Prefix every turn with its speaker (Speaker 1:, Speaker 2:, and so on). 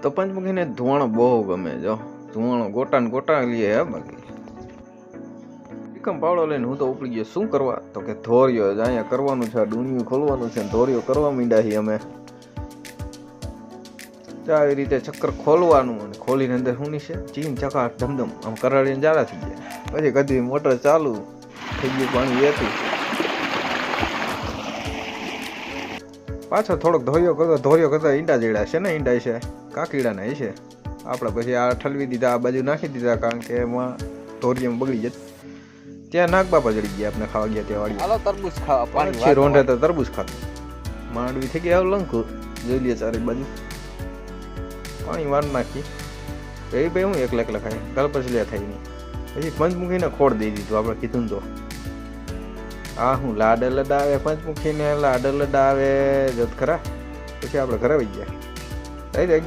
Speaker 1: તો પંચમુખીને ધુવાણો બહુ ગમે. જો ધુવાણો ગોટા ને ગોટા લઈએ હે. બાકી એકમ પાવડો લઈને હું તો ઉપડી ગયો. શું કરવા? તો કે ધોરિયો અહીંયા કરવાનું છે, ડુણિયું ખોલવાનું છે, ધોરિયો કરવા માંડ્યા છીએ અમે. તો આવી રીતે ચક્કર ખોલવાનું અને ખોલીને અંદર શું છે ચીન ચકાટ ધમધમ આમ કરાડીને જાડા થઈ જાય. પછી કદી મોટર ચાલુ થઈ ગયું, પાણી વેતું. પાછો થોડોક ધોરિયો કરતા ઈંડા જેડા છે ને, ઈંડા છે કાકીડાના છે. આપણે પછી આ ઠલવી દીધા, આ બાજુ નાખી દીધા, કારણ કે એમાં ધોરિયામાં બગડી જત. ત્યાં નાગ બાપા ચડી ગયા, આપણે ખાવા ગયા ત્યાં વાળી.
Speaker 2: હાલો તરબૂચ ખાવા, પાણી
Speaker 1: છે રોંઢે તો તરબૂચ ખાતું. માંડવી થઈ ગયા લંકુ, જોઈ લે ચારે બાજુ. પાણી વાર નાખી એ ભાઈ હું એકલા ખાય કલ્પસલિયા થાય નહીં. પછી પંચમુખીને ખોડ દઈ દીધું આપણે કીધું તો. હા હું લાડ લડાવે પંચમુખીને, લાડ લડાવે જત ખરા. પછી આપણે ઘરે આવી ગયા 11